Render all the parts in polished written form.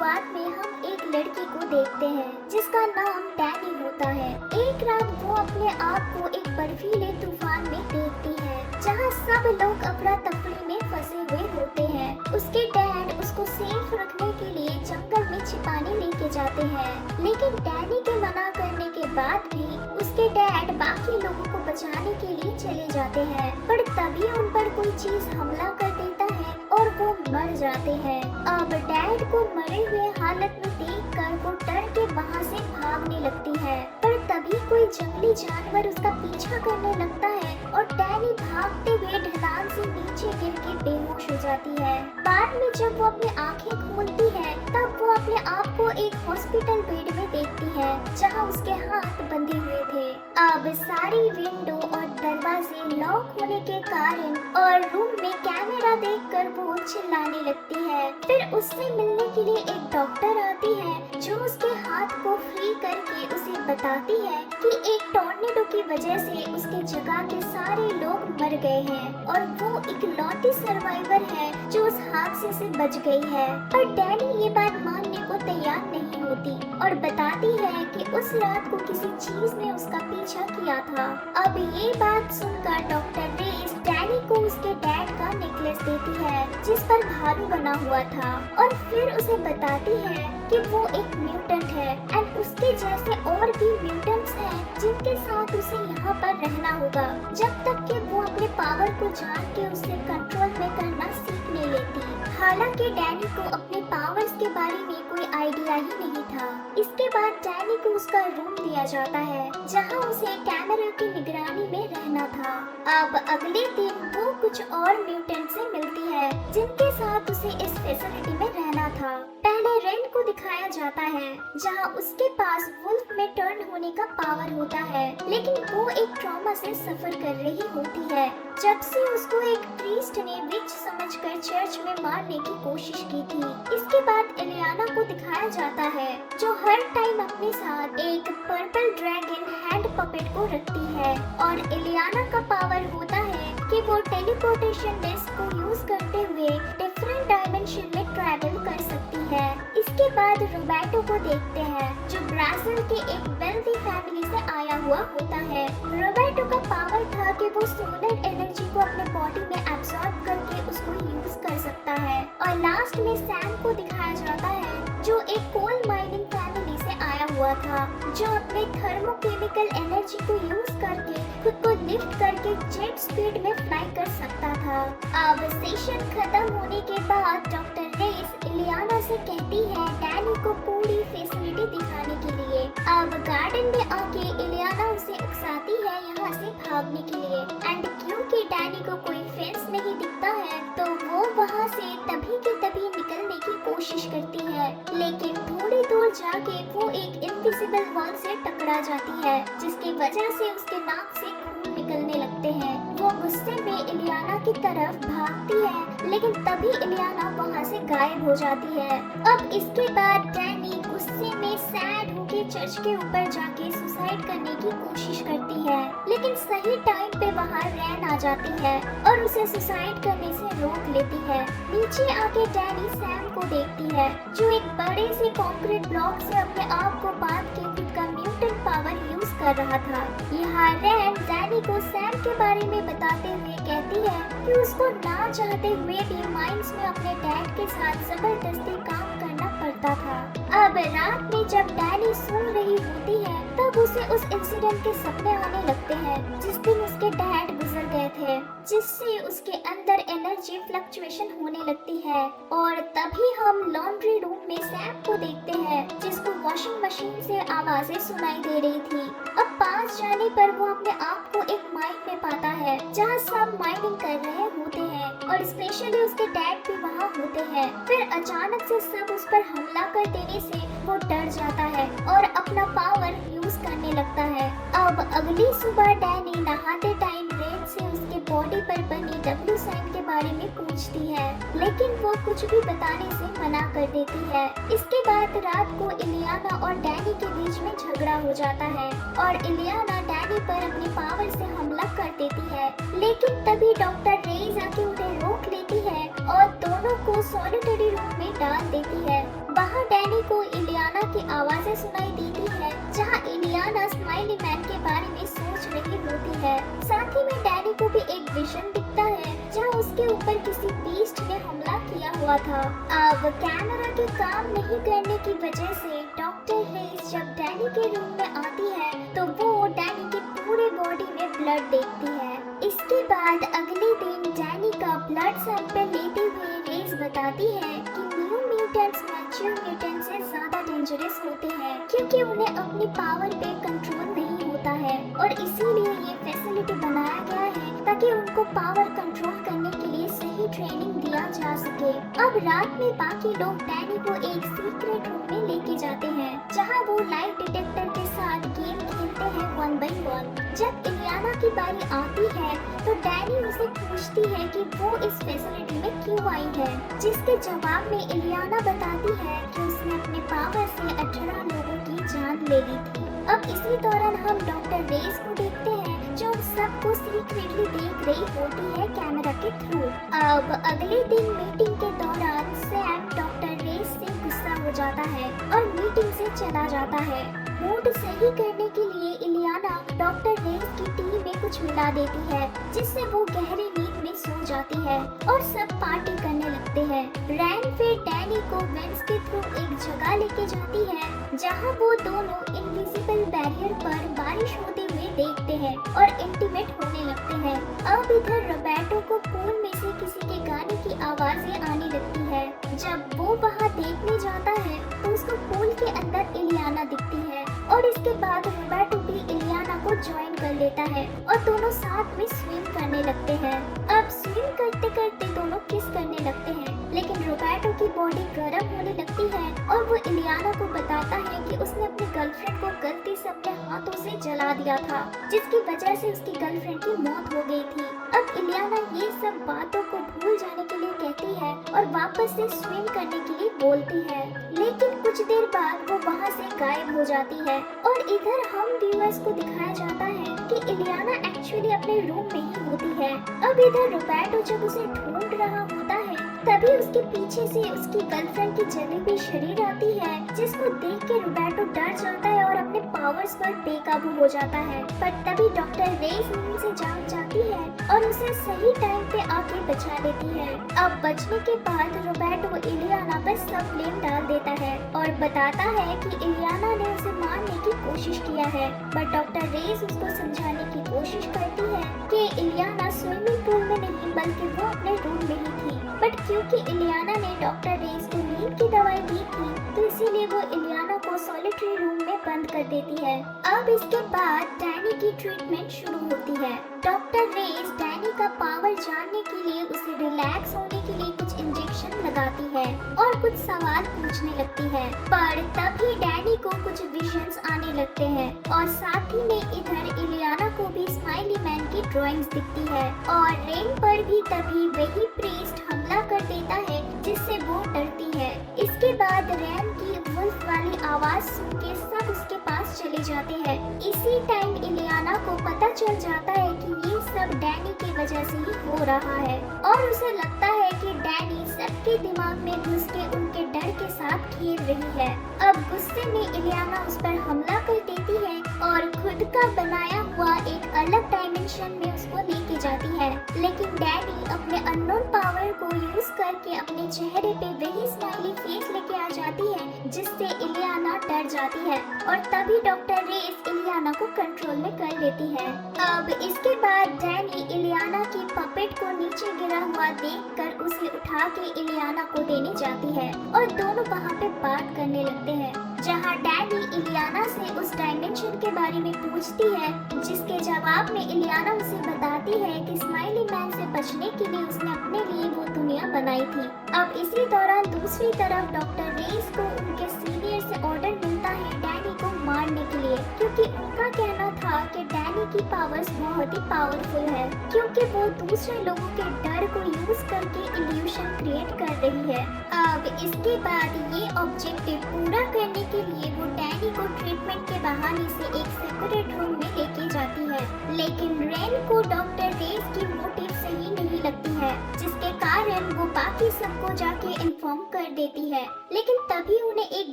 शुरुआत में हम एक लड़की को देखते हैं जिसका नाम डैनी होता है। एक रात वो अपने आप को एक बर्फीले तूफान में देखती है जहाँ सब लोग अफरा तफरी में फंसे हुए होते हैं। उसके डैड उसको सेफ रखने के लिए जंगल में छिपाने लेके जाते हैं, लेकिन डैनी के मना करने के बाद भी उसके डैड बाकी लोगों को बचाने के लिए चले जाते हैं। पर तभी उन पर कोई चीज हमला कर देता है और वो मर जाते हैं। अब डैड को मरे हुए हालत में देखकर वो डर के वहाँ से भागने लगती है, पर तभी कोई जंगली जानवर उसका पीछा करने लगता है और डैनी भागते हुए ढलान से नीचे गिर के बेहोश हो जाती है। बाद में जब वो अपनी आंखें खोलती है तब वो अपने आप को एक हॉस्पिटल बेड में देखती है जहाँ उसके हाथ बंधे हुए थे। अब सारी विंडो और दरवाजे लॉक होने के कारण और रूम में कैमरा देखकर वो चिल्लाने लगती है। फिर उससे मिलने के लिए एक डॉक्टर आती है जो उसके हाथ को फ्री करके उसे बताती है कि एक टॉर्नेडो की वजह से उसके जगह के सारे लोग मर गए हैं और वो इकलौती सर्वाइवर है जो उस हादसे से बच गई है। पर डैनी ये बात मानने को तैयार नहीं होती और बताती है कि उस रात को किसी चीज ने उसका पीछा किया था। अब ये बात सुनकर डॉक्टर रेस डैनी को उसके डैड का नेकलेस देती है जिस पर भालू बना हुआ था और फिर उसे बताती है कि वो एक म्यूटेंट है एंड उसके जैसे और भी म्यूटेंट्स हैं जिनके साथ उसे यहाँ पर रहना होगा जब तक कि वो अपने पावर को जान के उसे कंट्रोल में करना सीख नहीं लेती। हालांकि डैनी को अपने पावर्स के बारे में कोई आइडिया ही नहीं था। इसके बाद डैनी को उसका रूम दिया जाता है जहाँ उसे कैमरा की निगरानी में रहना था। अब अगले दिन वो कुछ और म्यूटेंट से मिलती है जिनके साथ उसे इस फैसिलिटी में रहना था। पहले रेन को दिखाया जाता है जहाँ उसके पास वुल्फ में टर्न होने का पावर होता है, लेकिन वो एक ट्रॉमा से सफर कर रही होती है जब से उसको एक प्रीस्ट ने विच समझकर चर्च में मारने की कोशिश की थी। इसके बाद इलियाना को दिखाया जाता है जो हर टाइम अपने साथ एक पर्पल ड्रैगन हैंड पपेट को रखती है और इलियाना का पावर होता है कि वो टेलीपोर्टेशन डिस्क को यूज करते हुए डिफरेंट डायमेंशन में ट्रैवल कर सकती है। इसके बाद रोबर्टो को देखते हैं जो ब्राजील के एक वेल्दी फैमिली से आया हुआ होता है। रोबर्टो का पावर था कि वो सोलर एनर्जी को अपने बॉडी में एब्सॉर्ब करके उसको यूज कर सकता है। और लास्ट में सैम को दिखाया जाता है जो एक कोल माइनिंग फैमिली से आया हुआ था जो अपने थर्मोकेमिकल एनर्जी को यूज करके खुद को लिफ्ट करके जेट स्पीड में फ्लाई कर सकता था। अब सेशन खत्म होने के बाद डॉक्टर रेस इलियाना से कहती है डैनी को पूरी फैसिलिटी दिखाने के लिए। अब गार्डन में आके इलियाना उसे उकसाती है यहाँ से भागने के लिए एंड क्योंकि डैनी को कोई फेंस नहीं दिखता है तो वो वहाँ से तभी के तभी निकलने की कोशिश करती है, लेकिन थोड़ी दूर जाके वो एक इनविजिबल वॉल से टकरा जाती है जिसकी वजह से उसके नाक से खून निकलने लगते हैं। वो गुस्से में इलियाना की तरफ भागती है लेकिन तभी इलियाना वहाँ से गायब हो जाती है। अब इसके बाद डैनी गुस्से में सैड होके चर्च के ऊपर जाके सुसाइड करने की कोशिश करती है, लेकिन सही टाइम पे वहाँ रैन आ जाती है और उसे सुसाइड करने से रोक लेती है। नीचे आके डैनी सैम को देखती है जो एक बड़े से कंक्रीट ब्लॉक से अपने आप को बांध के खुद का म्यूटेंट पावर यूज कर रहा था। यहाँ रैन डैनी को सैम के बारे में बताते हुए कहती है कि उसको ना चाहते हुए भी माइंस में अपने डैड के साथ जबरदस्ती काम करना पड़ता था। अब रात में जब डैनी सो रही होती है तब उसे उस इंसिडेंट के सपने आने लगते हैं जिस दिन उसके डैड गुजर गए थे, जिससे उसके अंदर एनर्जी फ्लक्चुएशन होने लगती है। और तभी हम लॉन्ड्री रूम में सैम को देखते हैं जिसको वॉशिंग मशीन से आवाजें सुनाई दे रही थी। अब पास जाने पर वो अपने आप को एक माइन में पाता है जहाँ सब माइनिंग कर रहे होते हैं और स्पेशली उसके डैड भी वहाँ होते हैं। फिर अचानक से सब उस पर हमला कर देने से वो डर जाता है और अपना पावर यूज करने लगता है। अब अगली सुबह डैनी नहाते टाइम रेन से उसके बॉडी पर बनी डब्ल्यू साइन के बारे में पूछती है, लेकिन वो कुछ भी बताने से मना कर देती है। इसके बाद रात को इलियाना और डैनी के बीच में झगड़ा हो जाता है और इलियाना डैनी पर अपनी पावर से हमला कर देती है, लेकिन तभी डॉक्टर रेज आके उन्हें रोक लेती है और दोनों को सॉलिटरी रूम में डाल देती है। वहाँ जहां डैनी को इलियाना की आवाजें सुनाई देती है, जहां इलियाना स्माइली मैन के बारे में सोच रही होती है। साथ ही में डैनी को भी एक विजन दिखता है जहां उसके ऊपर किसी बीस्ट ने हमला किया हुआ था। अब कैमरा के काम नहीं करने की वजह से डॉक्टर रेस जब डैनी के रूम में आती है तो वो डैनी के पूरे बॉडी में ब्लड देखती है। इसके बाद अगले दिन डैनी का ब्लड सैंपल लेते हुए रेस बताती है कि न्यू म्यूटेंट्स मैच्योर म्यूटेंट से ज्यादा डेंजरस होते हैं क्योंकि उन्हें अपनी पावर पे कंट्रोल नहीं होता है और इसीलिए ये फैसिलिटी बनाया गया है ताकि उनको पावर कंट्रोल करने के लिए सही ट्रेनिंग दिया जा सके। अब रात में बाकी लोग डैनी को एक सीक्रेट रूम में लेके जाते हैं जहां वो लाइट डिटेक्टर के साथ गेम खेलते हैं 1 by 1। जब इलियाना की बारी आती है तो डैनी उसे पूछती है कि वो इस फैसिलिटी में क्यों आई है, जिसके जवाब में इलियाना बताती है कि उसने अपने पावर से 18 लोगों की जान ले ली थी। अब इसी दौरान हम डॉक्टर रेस को देखते हैं जो सबको सीक्रेटली देख रही होती है कैमरा के थ्रू। अब अगले दिन मीटिंग के दौरान सैम डॉक्टर रेस से गुस्सा हो जाता है और मीटिंग से चला जाता है। मूड सही करने के लिए इलियाना डॉक्टर रेस की टी में कुछ मिला देती है जिससे वो गहरी नींद में सो जाती है और सब पार्टी करने लगते हैं। रैन फिर डैनी को वेंट्स के थ्रू एक जगह लेके जाती है जहां वो दोनों इनविजिबल बैरियर पर बारिश होते हुए देखते हैं और इंटीमेट होने लगते हैं। अब इधर रोबर्टो को पूल में से किसी के गाने की आवाजें आने लगती है। जब वो वहाँ देखने जाता है तो उसको पूल के अंदर इलियाना दिखती है और इसके बाद रोबर्टो भी इलियाना को ज्वाइन कर लेता है और दोनों साथ में स्विम करने लगते हैं। अब स्विम करते करते दोनों किस करने लगते हैं लेकिन रोबर्टो की बॉडी गर्म होने लगती है और वो इलियाना को बताता है कि उसने अपनी गर्लफ्रेंड को गलती से अपने हाथों से जला दिया था जिसकी वजह से उसकी गर्लफ्रेंड की मौत हो गई थी। अब इलियाना ये सब बातों को भूल जाने के लिए कहती है और वापस से स्विम करने के लिए बोलती है, लेकिन कुछ देर बाद वो वहाँ से गायब हो जाती है। और इधर हम व्यूअर्स को दिखाया जाता है कि इलियाना एक्चुअली अपने रूम में ही होती है। अब इधर रोबर्टो जब उसे ढूंढ रहा होता है तभी उसके पीछे से उसकी गर्लफ्रेंड की जली हुई शरीर आती है जिसको देख के रोबर्टो डर जाता है और अपने पावर्स पर बेकाबू हो जाता है। पर तभी डॉक्टर रेस नींद से जाग जाती है और उसे सही टाइम पे आके बचा लेती है। अब बचने के बाद रोबर्टो इलियाना पर सब ब्लेम डाल देता है और बताता है कि इलियाना ने उसे मारने की कोशिश किया है, पर डॉक्टर रेस उसको समझाने की कोशिश करती है कि इलियाना स्विमिंग पूल में नहीं बल्कि वो अपने रूम में ही थी। बट क्योंकि इलियाना ने डॉक्टर रेस को नींद की दवाई दी थी तो इसीलिए वो इलियाना को सॉलिटरी रूम में बंद कर देती है। अब इसके बाद डैनी की ट्रीटमेंट शुरू होती है। डॉक्टर रेस डैनी का पावर जानने के लिए उसे रिलैक्स होने के लिए कुछ इंजेक्शन लगाती है और कुछ सवाल पूछने लगती है, पर तभी डैनी को कुछ विजन्स आने लगते हैं और साथ ही में इधर इलियाना को भी स्माइली मैन की ड्राइंग्स दिखती है और रेन पर भी तभी वही प्रीस्ट हमला कर देता है जिससे वो डरती है। इसके बाद रैन की वुल्फ वाली आवाज सुन के सब उसके पास चले जाते हैं। इसी टाइम इलियाना को पता चल जाता है कि ये सब डैनी की वजह से ही हो रहा है और उसे लगता है कि डैनी सबके दिमाग में घुस के उनके डर के साथ खेल रही है। अब गुस्से में इलियाना उस पर हमला कर देती है और खुद का बनाया हुआ एक अलग डायमेंशन में उसको लेके जाती है, लेकिन डैनी अपने अननोन पावर को यूज करके अपने चेहरे पे वही स्माइली फेस लेके आ जाती है जिससे इलियाना डर जाती है और तभी डॉक्टर रेस इलियाना को कंट्रोल में कर लेती है। अब इसके बाद डैनी इलियाना की पपेट को नीचे गिरा हुआ देखकर उसे उठा के इलियाना को देने जाती है और दोनों वहाँ पे बात करने लगते हैं, जहाँ डैनी इलियाना से उस डायमेंशन के बारे में पूछती है जिसके जवाब में इलियाना उसे बताती है कि स्माइली मैन से बचने के लिए उसने अपने लिए वो दुनिया बनाई थी। अब इसी दौरान दूसरी तरफ डॉक्टर रेस को उनके सीनियर से ऑर्डर मिलता है डैनी को मारने के लिए, क्योंकि उनका कहना था कि डैनी की पावर्स बहुत ही पावरफुल है क्योंकि वो दूसरे लोगों के डर को यूज करके इल्यूशन क्रिएट कर रही है। अब इसके बाद ये ऑब्जेक्टिव पूरा करने के लिए वो डैनी को ट्रीटमेंट के बहाने से एक सेपरेट रूम में लेके जाती है, लेकिन रेन को डॉक्टर रेस की मोटिव सही नहीं लगती है जिसके कारण देन वो बाकी सबको जाके इन्फॉर्म कर देती है। लेकिन तभी उन्हें एक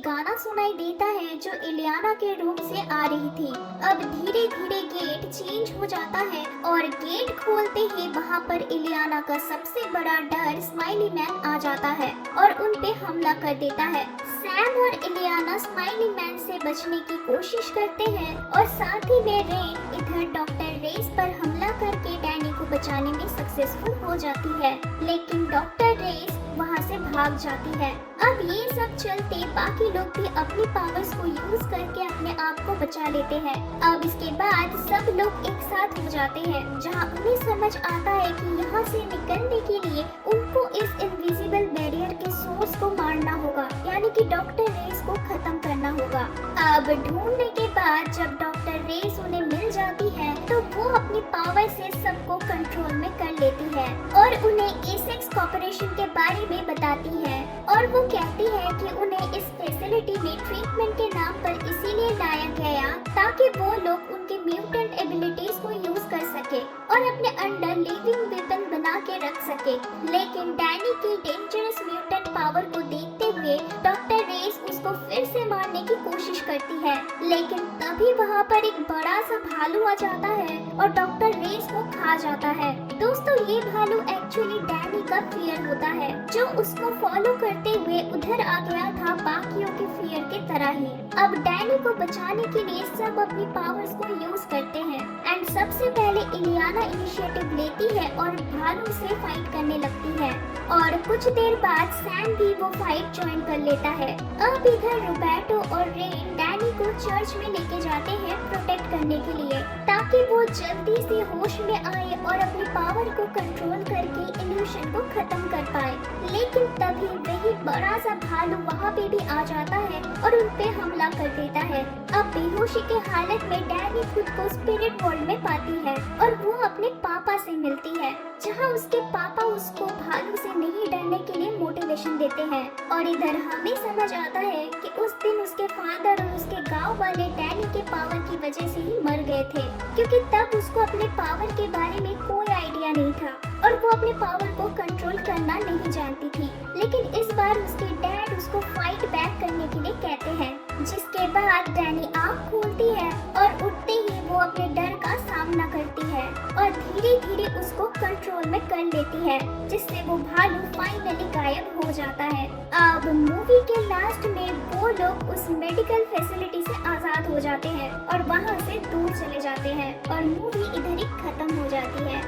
गाना सुनाई देता है जो इलियाना के रूम से आ रही थी। अब धीरे धीरे गेट चेंज हो जाता है और गेट खोलते ही वहाँ पर इलियाना का सबसे बड़ा डर स्माइली मैन आ जाता है और उन पे हमला कर देता है। सैम और इलियाना स्माइली मैन से बचने की कोशिश करते हैं और साथ ही में रेन इधर डॉक्टर रेस पर हमला करके डैनी को बचाने में सक्सेसफुल हो जाती है। लेकिन डॉक्टर रेस वहाँ से भाग जाती है। अब ये सब चलते बाकी लोग भी अपनी पावर्स को यूज करके अपने आप को बचा लेते हैं। अब इसके बाद सब लोग एक साथ हो जाते हैं जहाँ उन्हें समझ आता है कि यहाँ से निकलने के लिए उनको इस इनविजिबल बैरियर के सोर्स को मारना होगा, यानी कि डॉक्टर रेस को खत्म करना होगा। अब ढूंढने के बाद जब डॉक्टर रेस उन्हें मिल जाती है तो वो अपनी पावर से सबको कंट्रोल में कर लेती है और उन्हें एसेक्स कॉर्पोरेशन के बारे में बताती है और वो कहती है कि उन्हें इस फैसिलिटी में ट्रीटमेंट के नाम पर इसीलिए लाया गया ताकि वो लोग उनके म्यूटेंट एबिलिटीज को यूज कर सके और अपने अंडर लिविंग वेपन बना के रख सके। लेकिन डैनी की डेंजरस म्यूटेंट पावर को देखते हुए डॉक्टर रेस उसको फिर से मारने की कोशिश करती है, लेकिन तभी वहाँ पर एक बड़ा सा भालू आ जाता है और डॉक्टर रेस को खा जाता है। दोस्तों ये भालू एक्चुअली डैनी का फियर होता है जो उसको फॉलो करते हुए उधर आ गया था बाकियों के फियर के तरह ही। अब डैनी को बचाने के लिए सब अपनी पावर्स को यूज करते हैं एंड सबसे पहले इलियाना इनिशिएटिव लेती है और भालू से फाइट करने लगती है और कुछ देर बाद सैम भी वो फाइट ज्वाइन कर लेता है। अब इधर रोबर्टो और रेन डैनी को चर्च में लेके जाते हैं प्रोटेक्ट करने के लिए ताकि वो जल्दी से होश में आए और अपनी पावर को कंट्रोल करके इल्यूशन को खत्म कर पाए। लेकिन तभी वही बड़ा सा भालू वहाँ पे भी आ जाता है और उन पे हमला कर देता है। अब बेहोशी के हालत में डैनी खुद को स्पिरिट वर्ल्ड में पाती है और वो अपने पापा से मिलती है जहाँ उसके पापा उसको भालू से नहीं डरने के लिए मोटिवेशन देते हैं। और इधर हमें समझ आता है कि उस दिन उसके फादर और उसके गांव वाले डैनी के पावर की वजह से ही मर गए थे, क्योंकि तब उसको अपने पावर के बारे में कोई आइडिया नहीं था और वो अपने पावर को कंट्रोल करना नहीं जानती थी। लेकिन इस बार उसके डैड उसको फाइट बैक करने के लिए कहते हैं, जिसके बाद डैनी आँख खोलती है और उठते ही वो अपने डर का सामना करती है और धीरे धीरे उसको कंट्रोल में कर लेती है, जिससे वो भालू फाइनली गायब हो जाता है। अब मूवी के लास्ट में वो लोग उस मेडिकल फैसिलिटी से आजाद हो जाते हैं और वहाँ से दूर चले जाते हैं और मूवी इधर ही खत्म हो जाती है।